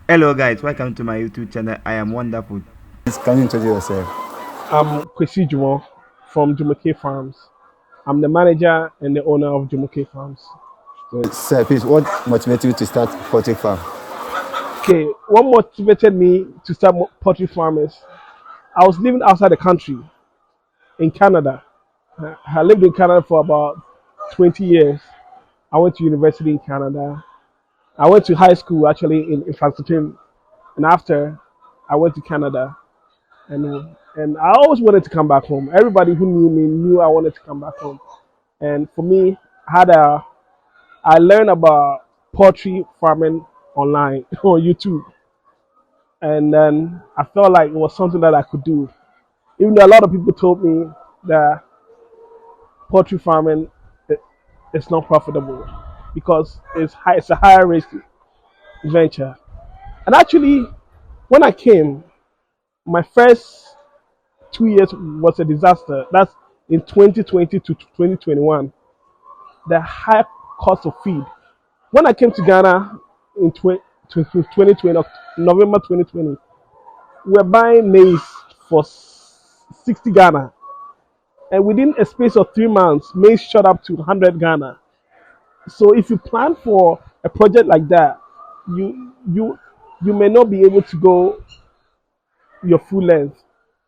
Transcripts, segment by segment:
Hello guys, welcome to my YouTube channel. I am wonderful. Please, can you introduce yourself? I'm Kwesi Jumo from Jumoke Farms. I'm the manager and the owner of Jumoke Farms. So, sir, please, what motivated you to start poultry farm? Okay, what motivated me to start poultry farm is I was living outside the country in Canada. I lived in Canada for about 20 years. I went to university in Canada. I went to high school actually in Saskatoon, and after I went to Canada, and I always wanted to come back home. Everybody who knew me knew I wanted to come back home. And for me, I learned about poultry farming online on YouTube, and then I felt like it was something that I could do. Even though a lot of people told me that poultry farming i- is not profitable because it's a higher risk venture. And actually, when I came, my first 2 years was a disaster. That's in 2020 to 2021. The high cost of feed. When I came to Ghana in 2020, November 2020, we were buying maize for 60 Ghana. And within a space of 3 months, maize shot up to 100 Ghana. So if you plan for a project like that, you may not be able to go your full length.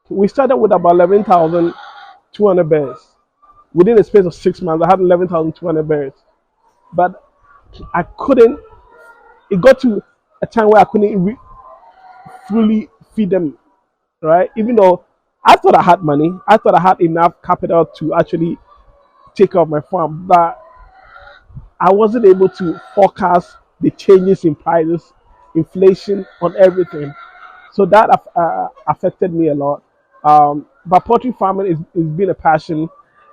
We started with about 11,200 birds. Within a space of 6 months, I had 11,200 birds. But I couldn't, it got to a time where I couldn't fully feed them, right? Even though I thought I had money, I thought I had enough capital to actually take care of my farm, but I wasn't able to forecast the changes in prices, inflation on everything. So that affected me a lot. But poultry farming is been a passion,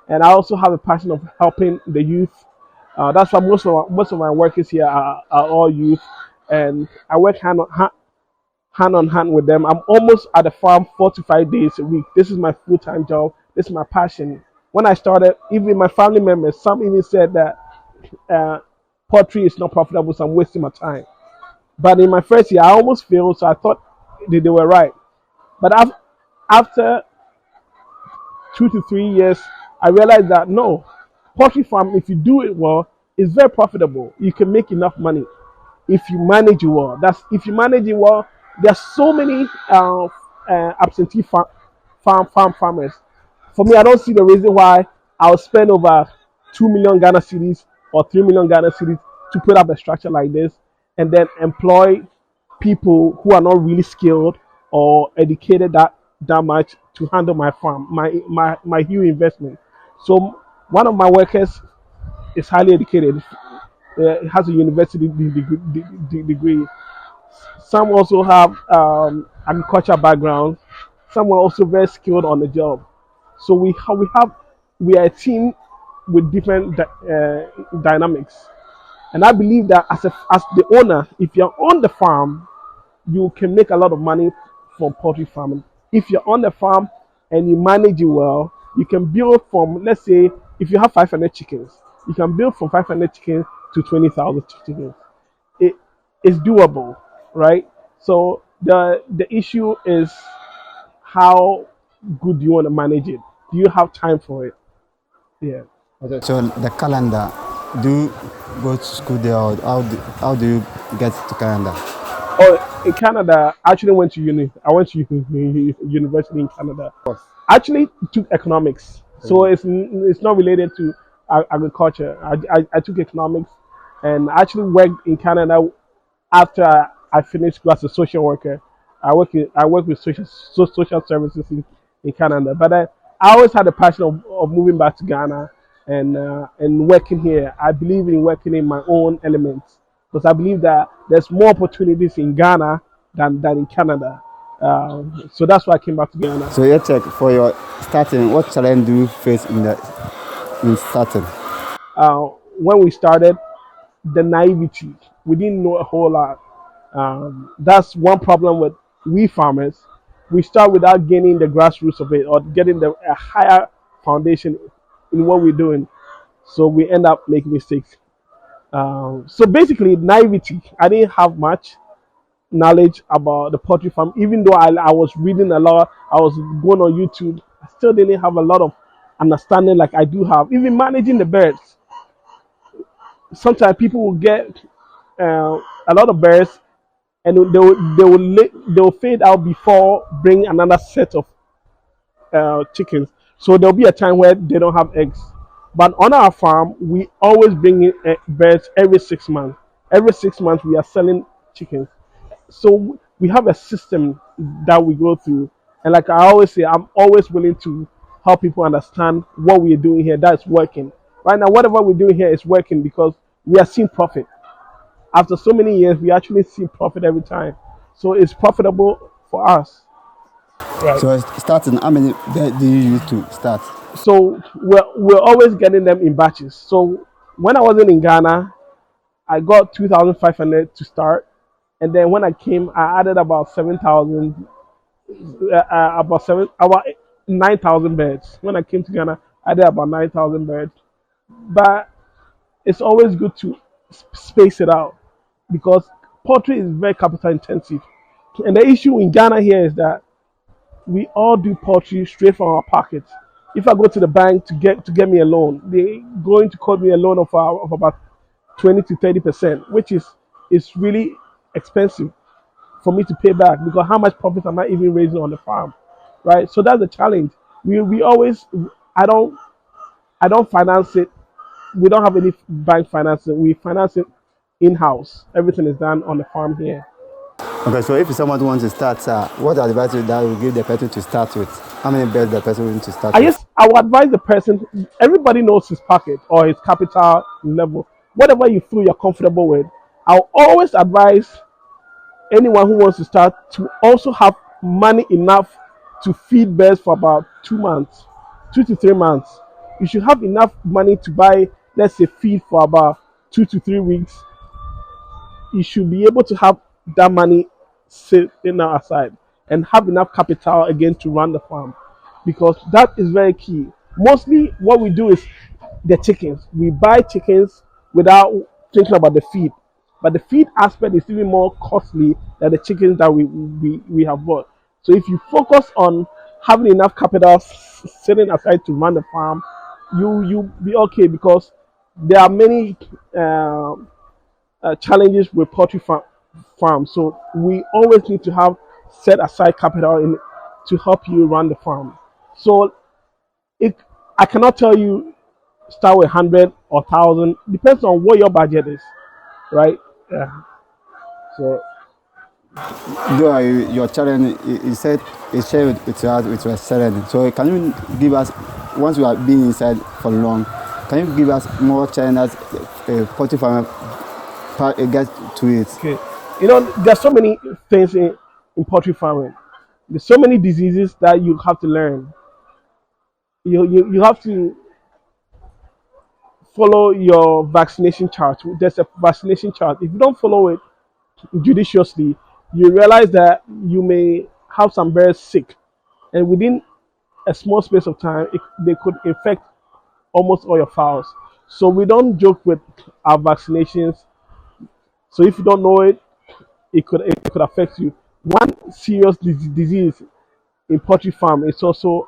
and I also have a passion of helping the youth. That's why most of my workers here are all youth, and I work hand on hand with them. I'm almost at the farm 4 to 5 days a week. This is my full time job. This is my passion. When I started, even my family members, some even said that uh, poultry is not profitable, so I'm wasting my time. But in my first year, I almost failed, so I thought they were right. But after 2 to 3 years, I realized that no, poultry farm, if you do it well, is very profitable. You can make enough money if you manage it well. That's if you manage it well. There's so many absentee farmers. For me, I don't see the reason why I'll spend over 2 million Ghana cedis or 3 million Ghana cedis to put up a structure like this and then employ people who are not really skilled or educated that much to handle my farm, my huge investment. So one of my workers is highly educated, has a university degree. Some also have agriculture background. Some are also very skilled on the job. So we are a team with different dynamics. And I believe that as the owner, if you're on the farm, you can make a lot of money from poultry farming. If you're on the farm and you manage it well, you can build from, let's say, if you have 500 chickens, you can build from 500 chickens to 20,000 chickens. It is doable, right? So the issue is how good do you want to manage it? Do you have time for it? Yeah. Okay. So, the calendar, do you go to school there or how do you get to Canada? Oh, in Canada, I actually went to uni. I went to university in Canada. I actually took economics, so it's not related to agriculture. I took economics, and I actually worked in Canada after I finished school as a social worker. I work with social services in Canada, but I always had a passion of moving back to Ghana and working here. I believe in working in my own elements because I believe that there's more opportunities in Ghana than in Canada. So that's why I came back to Ghana. So, your check for your starting, what challenge do you face in starting? uh, when we started, the naivety. We didn't know a whole lot. That's one problem with we farmers. We start without gaining the grassroots of it or getting a higher foundation in what we're doing. So we end up making mistakes. So basically, naivety. I didn't have much. knowledge about the poultry farm. Even though I was reading a lot, I was going on YouTube, I still didn't have a lot of understanding like I do have. Even managing the birds. Sometimes people will get a lot of birds and they will fade out before bringing another set of chickens. So there'll be a time where they don't have eggs. But on our farm, we always bring in birds every 6 months. Every 6 months, we are selling chickens. So we have a system that we go through. And like I always say, I'm always willing to help people understand what we are doing here that's working. Right now, whatever we're doing here is working because we are seeing profit. After so many years, we actually see profit every time. So it's profitable for us. Right. So starting, how many birds do you use to start? So we're always getting them in batches. So when I wasn't in Ghana, I got 2,500 to start, and then when I came, I added about 7,000, about 9,000 birds. When I came to Ghana, I did about 9,000 birds. But it's always good to space it out because poultry is very capital intensive, and the issue in Ghana here is that we all do poultry straight from our pockets. If I go to the bank to get me a loan, they're going to quote me a loan of about 20 to 30%, which is really expensive for me to pay back because how much profit am I even raising on the farm, right? So that's the challenge. We always I don't finance it. We don't have any bank financing. We finance it in house. Everything is done on the farm here. Okay, so if someone wants to start, what advice that will give the person to start with? How many birds the person wants to start with? I would advise the person, everybody knows his pocket or his capital level. Whatever you feel you're comfortable with. I'll always advise anyone who wants to start to also have money enough to feed birds for about 2 months, 2 to 3 months. You should have enough money to buy, let's say, feed for about 2 to 3 weeks. You should be able to have that money sitting aside and have enough capital again to run the farm because that is very key. Mostly what we do is the chickens. We buy chickens without thinking about the feed. But the feed aspect is even more costly than the chickens that we have bought. So if you focus on having enough capital sitting aside to run the farm, you be okay because there are many challenges with poultry farm. So we always need to have set aside capital in to help you run the farm. So I cannot tell you start with 100 or 1,000. Depends on what your budget is, right? Yeah. So Though your challenge, you said it's shared with your challenge. So can you give us, once you have been inside for long, can you give us more challenges poultry farmer get to it? okay, there's so many things in poultry farming. There's so many diseases that you have to learn. You have to follow your vaccination chart. There's a vaccination chart. If you don't follow it judiciously, you realize that you may have some birds sick, and within a small space of time, they could infect almost all your fowls. So we don't joke with our vaccinations. So if you don't know it, it could affect you. One serious disease in poultry farm is also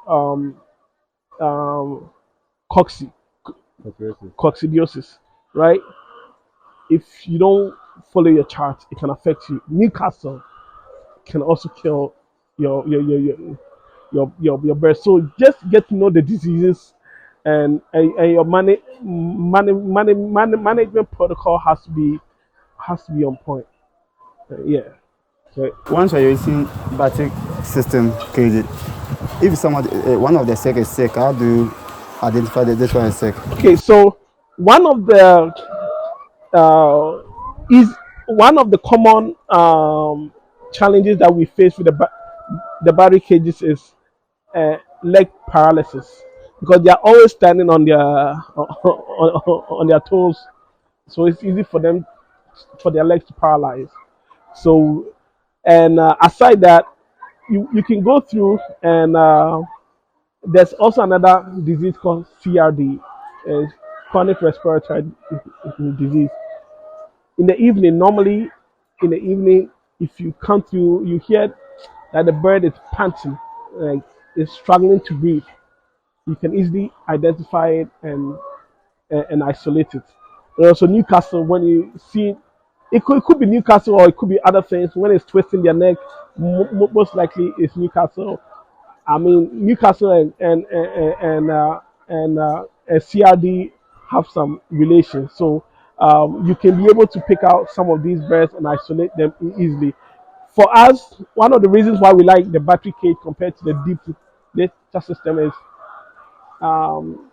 cocci, coccidiosis, right? If you don't follow your chart, it can affect you. Newcastle can also kill your birds. So just get to know the diseases and your management protocol has to be on point. Yeah. So, Once you're using batic system, if someone one of the sick is sick, how do you identify that this one is sick? okay, so one of the is one of the common challenges that we face with the battery cages is leg paralysis because they are always standing on their on their toes, so it's easy for them for their legs to paralyze. So, and aside that, you can go through and there's also another disease called CRD, chronic respiratory disease. In the evening, normally in the evening, if you come through, you hear that the bird is panting, like is struggling to breathe. You can easily identify it and isolate it. And also Newcastle, when you see it, it could be Newcastle or it could be other things. When it's twisting their neck, most likely it's Newcastle. I mean, Newcastle and CRD have some relation, so you can be able to pick out some of these birds and isolate them easily. For us, one of the reasons why we like the battery cage compared to the deep litter system is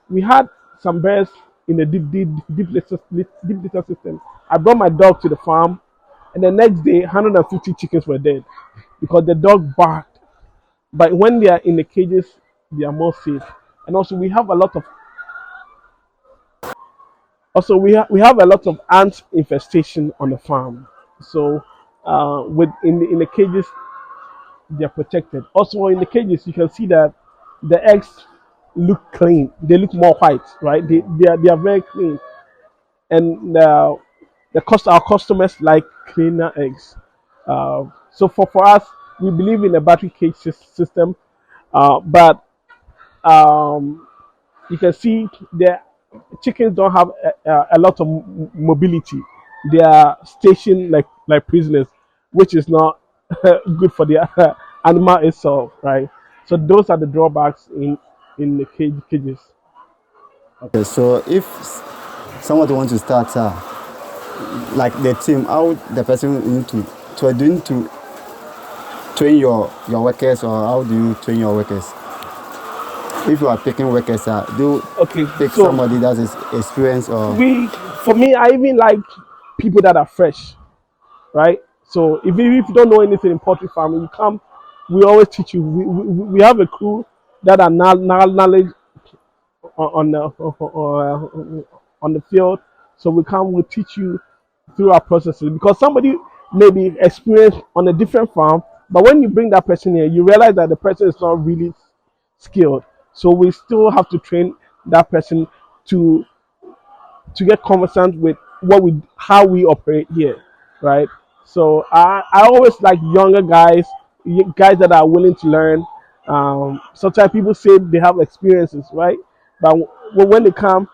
we had some birds in the deep litter system. I brought my dog to the farm, and the next day, 150 chickens were dead because the dog barked. But when they are in the cages, they are more safe. And also, we have a lot of we have a lot of ant infestation on the farm. So, with in the cages, they are protected. Also, in the cages, you can see that the eggs look clean. They look more white, right? They are very clean, and our customers like cleaner eggs. So for us, we believe in a battery cage system, but um, you can see the chickens don't have a lot of mobility. They are stationed like prisoners, which is not good for the animal itself, right? So those are the drawbacks in the cages. Okay, so if someone wants to start, like the team, how the person need to do you need to train your workers, or how do you train your workers? If you are picking workers, do you Okay, pick so somebody that is experienced, or for me, I even like people that are fresh, right? So if you don't know anything in poultry farming, you come, we always teach you. We have a crew that are knowledge on the field. So we teach you through our processes, because somebody may be experienced on a different farm, but when you bring that person here, you realize that the person is not really skilled. So we still have to train that person to get conversant with how we operate here, right? So I always like younger guys, guys that are willing to learn. Sometimes people say they have experiences, right? But when they come,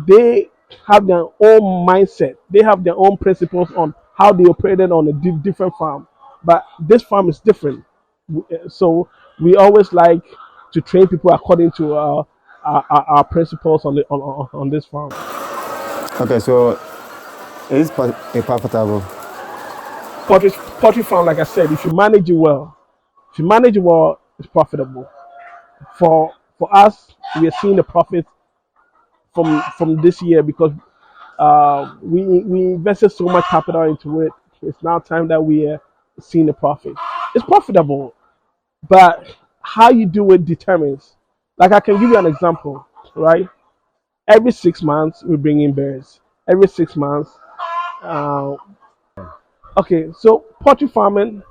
they have their own mindset. They have their own principles on how they operated on a different farm. But this farm is different. So we always like to train people according to our principles on this farm. okay? So it is profitable. Poultry farm, like I said, if you manage it well, it's profitable. For us, we are seeing the profit from this year because we invested so much capital into it. It's now time that we are seeing the profit. It's profitable, but how you do it determines. Like I can give you an example, right? Every 6 months we bring in bears. Every 6 months. Uh, okay, so poultry farming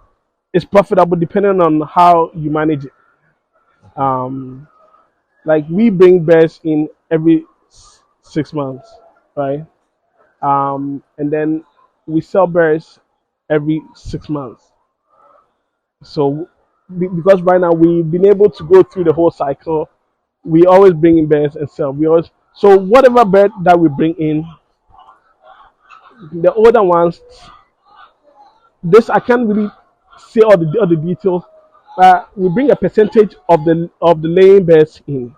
is profitable depending on how you manage it. Um, like we bring bears in every 6 months, right? And then we sell bears every 6 months. So because right now we've been able to go through the whole cycle, we always bring in bears and sell. We always so whatever bird that we bring in, the older ones. This I can't really say all the details. We bring a percentage of the laying birds in.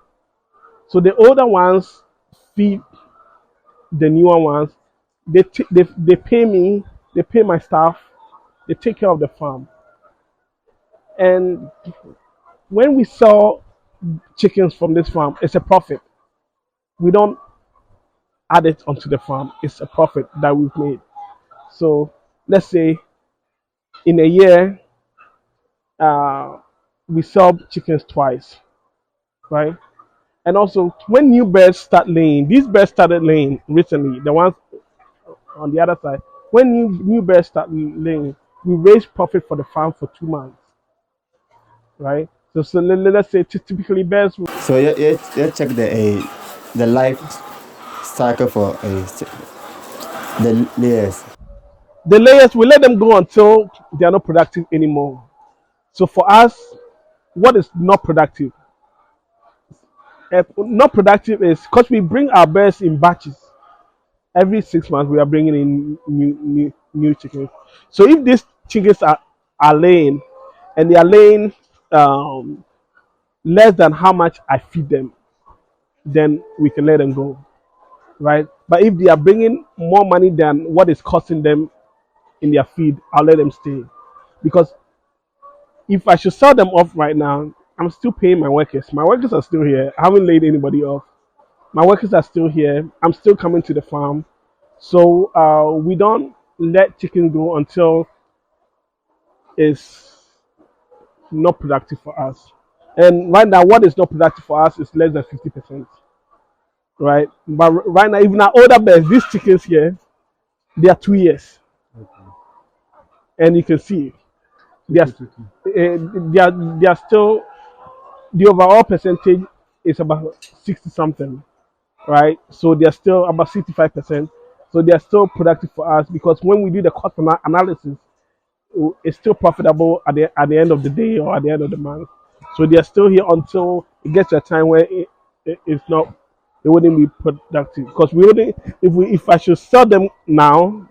So the older ones feed the newer ones. They pay me. They pay my staff. They take care of the farm. And when we sell chickens from this farm, it's a profit. We don't add it onto the farm. It's a profit that we've made. So let's say in a year, uh, we sell chickens twice, right? And also, when new birds start laying, these birds started laying recently. The ones on the other side, when new birds start laying, we raise profit for the farm for 2 months, right? So let's say typically birds. So you check the life cycle for the layers. The layers, we let them go until they are not productive anymore. So for us, what is not productive? Not productive is because we bring our birds in batches. Every 6 months, we are bringing in new chickens. So if these chickens are laying, and they are laying um, less than how much I feed them, then we can let them go, right? But if they are bringing more money than what is costing them in their feed, I'll let them stay. Because if I should sell them off right now, I'm still paying my workers. My workers are still here. I haven't laid anybody off. My workers are still here. I'm still coming to the farm. So we don't let chicken go until it's not productive for us. And right now, what is not productive for us is less than 50%, right? But right now, even our older birds, these chickens here, they are 2 years, and you can see they are, they are still, the overall percentage is about 60 something, right? So they are still about 65%. So they are still productive for us because when we do the cost analysis, it's still profitable at the end of the day or at the end of the month. So they are still here until it gets to a time where it's not, it wouldn't be productive because we wouldn't, if I should sell them now,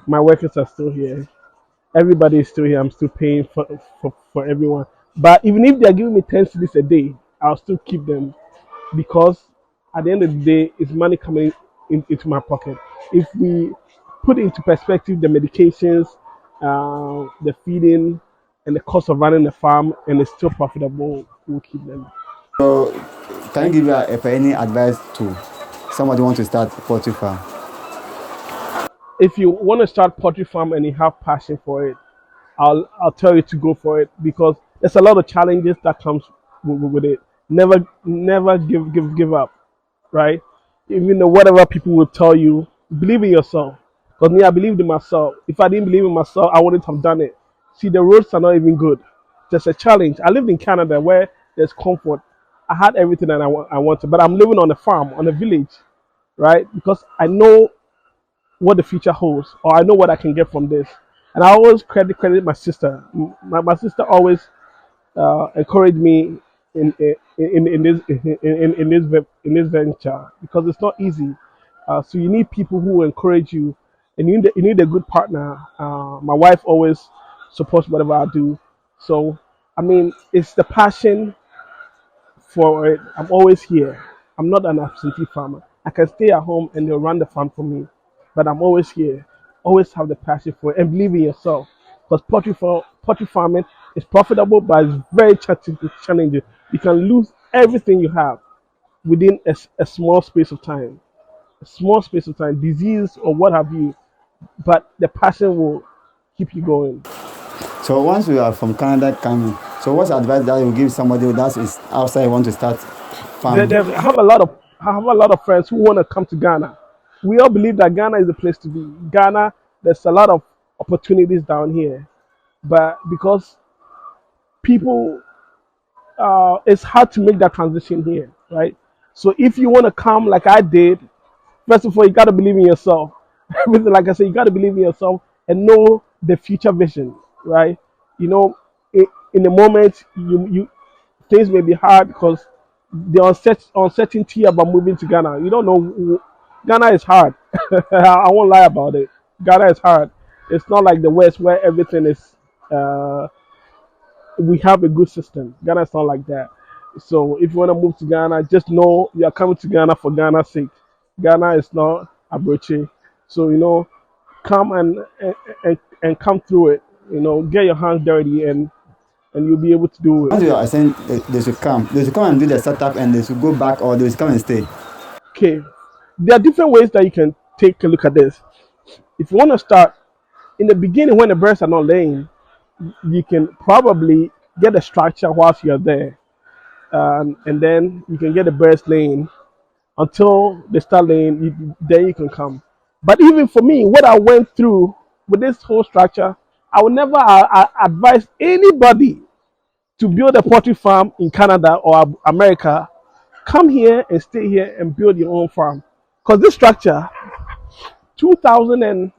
my workers are still here, everybody is still here, I'm still paying for everyone. But even if they're giving me 10 cedis a day, I'll still keep them because at the end of the day, it's money coming into my pocket. If we put into perspective the medications, the feeding, and the cost of running the farm, and it's still profitable, we'll keep them. So, can you give any advice to somebody who wants to start poultry farm? If you want to start poultry farm and you have passion for it, I'll tell you to go for it because there's a lot of challenges that comes with it. Never give up, right? Even though whatever people will tell you, believe in yourself. Because me, I believed in myself. If I didn't believe in myself, I wouldn't have done it. See, the roads are not even good. Just a challenge. I lived in Canada where there's comfort. I had everything that I wanted, but I'm living on a farm, on a village, right? Because I know what the future holds, or I know what I can get from this. And I always credit my sister. My sister always encouraged me in this venture because it's not easy. So you need people who encourage you, and you need a good partner. My wife always supports whatever I do. So I mean, it's the passion for it. I'm always here. I'm not an absentee farmer. I can stay at home and they'll run the farm for me, but I'm always here. Always have the passion for it and believe in yourself. Because poultry farming is profitable, but it's very challenging. You can lose everything you have within a small space of time. A small space of time, disease or what have you, but the passion will keep you going. So once we are from Canada coming, so what's advice that you give somebody that is outside want to start farming? I have a lot of friends who want to come to Ghana. We all believe that Ghana is the place to be. Ghana, there's a lot of opportunities down here, but because people, it's hard to make that transition here, right? So if you want to come like I did, first of all, you got to believe in yourself. Everything, like I said, you got to believe in yourself and know the future vision, right? You know, in the moment, you things may be hard because the uncertainty about moving to Ghana. You don't know. Ghana is hard. I won't lie about it. Ghana is hard. It's not like the West where everything is. We have a good system. Ghana is not like that. So if you want to move to Ghana, just know you are coming to Ghana for Ghana's sake. Ghana is not Abroche. So come and come through it. Get your hands dirty and you'll be able to do Once it. you are saying they should come and do the setup and they should go back or they should come and stay. Okay, there are different ways that you can take a look at this. If you want to start in the beginning when the birds are not laying, you can probably get a structure whilst you're there, and then you can get the birds laying until they start laying. Then you can come. But even for me, what I went through with this whole structure, I would never advise anybody to build a poultry farm in Canada or America. Come here and stay here and build your own farm. Because this structure, 2010,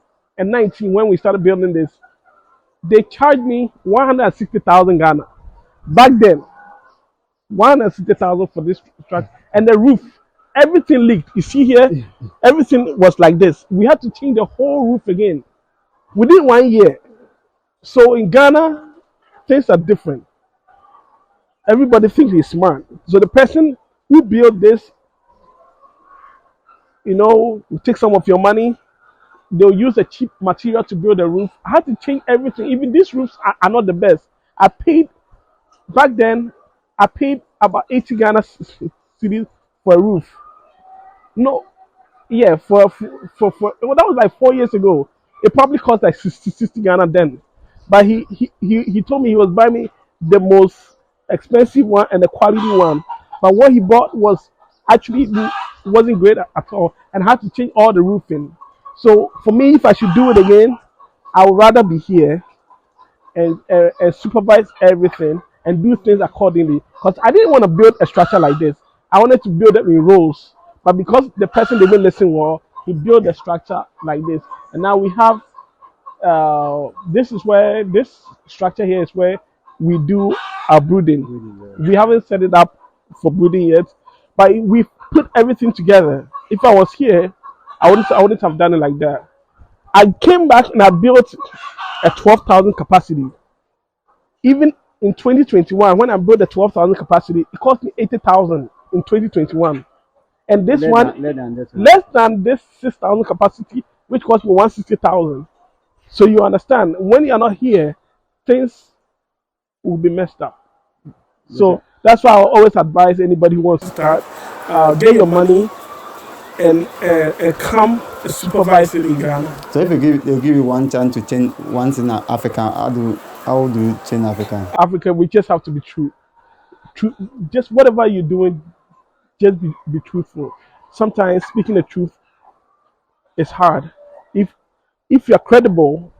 2019 when we started building this, they charged me 160,000 Ghana. Back then, 160,000 for this structure. And the roof, everything leaked. You see here, everything was like this. We had to change the whole roof again within 1 year. So in Ghana, things are different. Everybody thinks he's smart. So the person who built this, will take some of your money. They'll use a cheap material to build a roof. I had to change everything. Even these roofs are not the best. Back then, I paid about 80 Ghana cedis for a roof. No, yeah, well, that was like 4 years ago. It probably cost like 60 Ghana then. But he told me he was buying me the most expensive one and the quality one. But what he bought actually wasn't great at all, and I had to change all the roofing. So for me, if I should do it again, I would rather be here and supervise everything and do things accordingly. Because I didn't want to build a structure like this. I wanted to build it in rows. But because the person didn't listen well, he built the structure like this. And now we have this structure here is where we do our brooding. We haven't set it up for brooding yet, but we put everything together. If I was here, I wouldn't have done it like that. I came back and I built a 12,000 capacity. Even in 2021, when I built the 12,000 capacity, it cost me 80,000 in 2021. And this less than this 6,000 capacity, which cost me 160,000. So you understand, when you are not here, things will be messed up. So that's why I always advise anybody who wants to start, get your money and come supervise it in Ghana. So if they give you one chance to change once in Africa, how do you change Africa? Africa, we just have to be true. Just whatever you're doing, just be truthful. Sometimes speaking the truth is hard. If you're credible,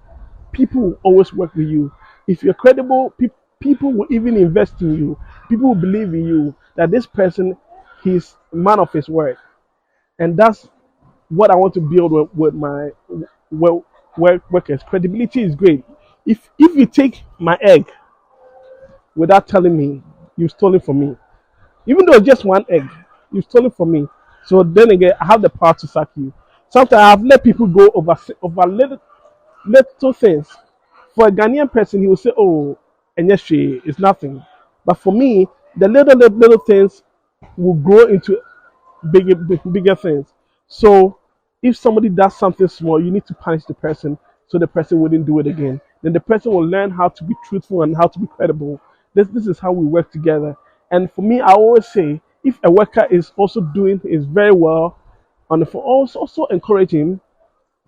people will always work with you. If you're credible, people will even invest in you. People will believe in you that this person, he's a man of his word. And that's what I want to build with my workers. Credibility is great. If you take my egg without telling me, you've stolen from me. Even though it's just one egg, you've stolen from me. So then again, I have the power to sack you. Sometimes I've let people go over little things. For a Ghanaian person, he will say, "Oh, and yes, it's nothing." But for me, the little things will grow into bigger things. So if somebody does something small, you need to punish the person so the person wouldn't do it again. Then the person will learn how to be truthful and how to be credible. This is how we work together. And for me, I always say, if a worker is also doing his very well, and for also encourage him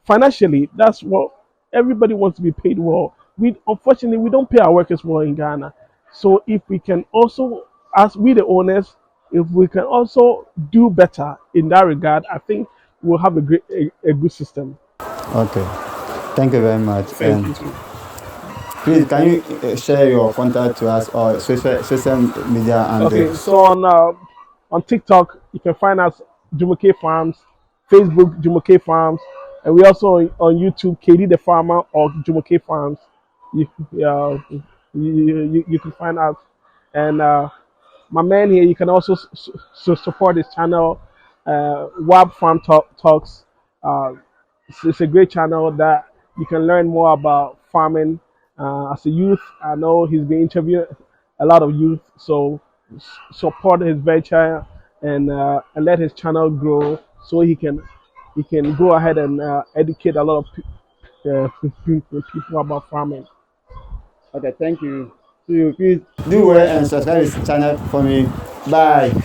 financially, that's what everybody wants to be paid well. Unfortunately we don't pay our workers well in Ghana. So if we can also, as we the owners, if we can also do better in that regard, I think we'll have a good system. Okay, thank you very much. Thank you too. Please, can you share your contact to us or social media? And okay, so on TikTok you can find us Jumoke Farms, Facebook Jumoke Farms, and we also on YouTube KD the Farmer or Jumoke Farms. You can find us, and my man here, you can also support his channel, WAB Farm Talks. It's a great channel that you can learn more about farming. As a youth, I know he's been interviewing a lot of youth, so support his venture and let his channel grow so he can go ahead and educate a lot of people about farming. Okay, thank you. So you please do well and subscribe to this channel for me. Bye.